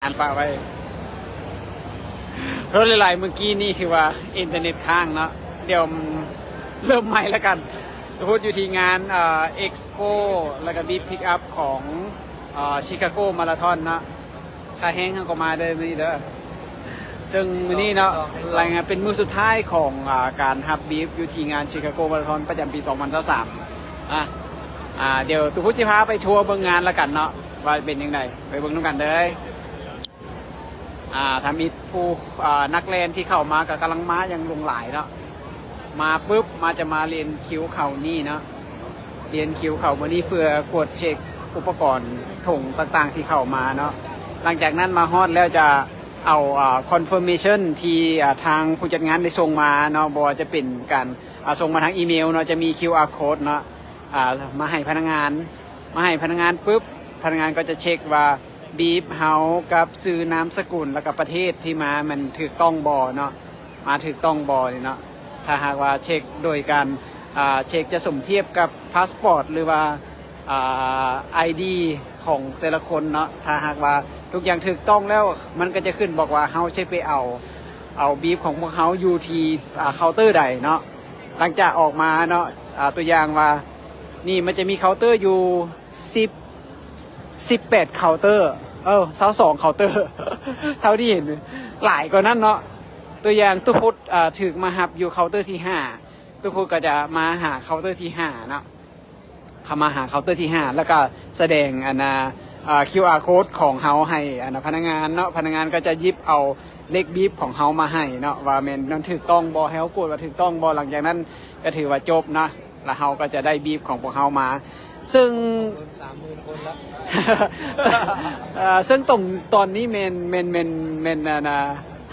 อ่านฝากไว้รถหลายๆเมื่อกี้นี่ถือว่าอินเทอร์เน็ตค้างเนาะเดี๋ยวเริ่มใหม่แล้วกันพูดอยู่ที่งานเอ็กซ์โปแล้วก็บีพิกอัพของชิคาโกมาราธอนเนาะค่าแห้งเขาก็มาเด้อนี่เด้อซึ่งมื้อนี้เนาะรายงานเป็นมื้อสุดท้ายของการฮับบีฟอยู่ที่งานชิคาโกมาราธอนประจำปี2023เดี๋ยวตุกพุทธิพาไปทัวร์เบิ่งงานแล้วกันเนาะว่าเป็นยังไงไปเบิ่งน้ำกันเด้อทำอีกผู้นักเรียนที่เข้ามากับกำลังม้ายังลงหลายเนาะมาปุ๊บจะมาเรียนคิวเข่านี่เนาะเรียนคิวเข่าวันนี้เพื่อกดเช็คอุปกรณ์ถุงต่างๆที่เข้ามาเนาะหลังจากนั้นมาฮอดแล้วจะเอาconfirmation ที่ทางผู้จัดงานได้ส่งมาเนาะบอกจะเป็นการส่งมาทางอีเมลเนาะจะมี QR code เนาะมาให้พนักงานปุ๊บพนักงานก็จะเช็คว่าบีฟเฮากับซื้อนามสกุลแล้วก็ประเทศที่มามันถูกต้องบ่เนาะมาถูกต้องบ่นี่เนาะถ้าหากว่าเช็คโดยการเช็คจะสมเทียบกับพาสปอร์ตหรือว่าID ของแต่ละคนเนาะถ้าหากว่าทุกอย่างถูกต้องแล้วมันก็จะขึ้นบอกว่าเฮาใช้ไปเอาบีฟของพวกเฮาอยู่ที่เคาน์เตอร์ใดเนาะหลังจากออกมาเนาะตัวอย่างว่านี่มันจะมีเคาน์เตอร์อยู่18เคาน์เตอร์22เคาน์เตอร์ เท่าที่เห็นหลายกว่านั้นเนาะตัวอย่างตุพุทธถึกมาหับอยู่เคาน์เตอร์ที่5ตุพุทธก็จะมาหาเคาน์เตอร์ที่5เนาะเข้ามาหาเคาน์เตอร์ที่5แล้วก็แสดงQR code ของเฮาให้พนักงานเนาะพนักงานก็จะยิบเอาเลขบีฟของเฮามาให้เนาะว่ามันถูกต้องบ่เฮากดว่าถูกต้องบ่หลังจากนั้นก็ถือว่าจบนะแล้วเฮาก็จะได้บีฟของพวกเฮามาซึ่ง 30,000 คนแล้ว ซึ่งตอนนี้เมน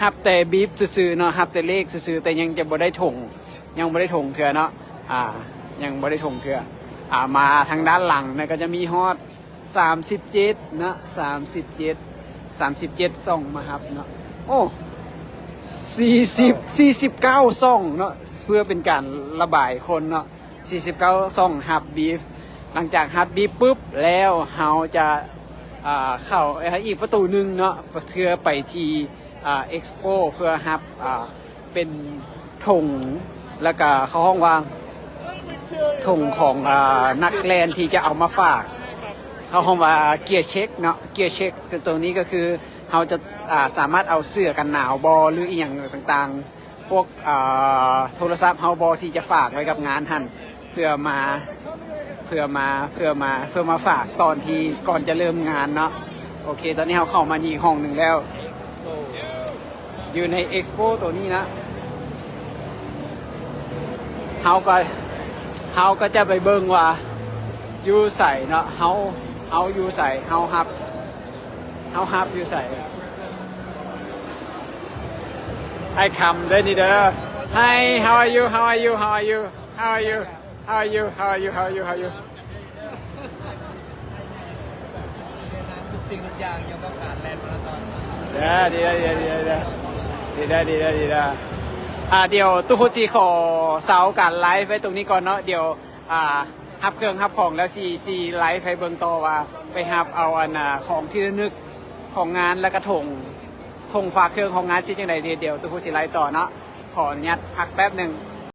ฮับแต่บีฟซื่อๆเนาะฮับแต่เลขซื่อๆแต่ยังจะบ่ได้ถงเถื่อเนาะยังบ่ได้ถงเถื่อมาทางด้านหลังนะก็จะมีฮอด37นะ37ซ่องมาครับเนาะโอ้49ซ่องเนาะเพื่อเป็นการระบายคนเนาะ49ซ่องฮับบีฟหลังจากฮับบีฟปุ๊บแล้วเฮาจะเข้าอีกประตูหนึ่งเนาะเพื่อไปที่เอ็กซ์โปเพื่อฮับเป็นธงแล้วก็เข้าห้องวางธงของนักแลนที่จะเอามาฝากเขาห้องว่าเกียร์เช็คเนาะเกียร์เช็คตัวนี้ก็คือเราจะสามารถเอาเสื้อกันหนาวบอหรืออีกอย่างต่างๆพวกโทรศัพท์เฮาบอที่จะฝากไว้กับงานหันเพื่อมาฝากตอนที่ก่อนจะเริ่มงานเนาะโอเคตอนนี้เราเข้ามานี่ห้องหนึ่งแล้วอยู่ในเอ็กซ์โปตัวนี้นะเฮาก็จะไปเบิ่งว่าอยู่ใส่เนาะเฮาอยู่ใส่เฮาฮับอยู่ใส่ไอ้คำเด้อนี่เด้อ Hi how are youทุกสิ่งทุกอย่างเกี่ยวกับการแล่นมาราธอนดีเดี๋ยวตู้ฮูจีขอเสาการไลฟ์ไว้ตรงนี้ก่อนเนาะเดี๋ยวฮับเครื่องฮับของแล้วซีไลฟ์ให้เบิ่งต่อว่าไปฮับเอาของที่ระลึกของงานแล้วก็ธงฝากเครื่องของงานชิ้นจังไดเดี๋ยวตู้ฮูจีไลฟ์ต่อเนาะขออนุญาตพักแป๊บหนึ่ง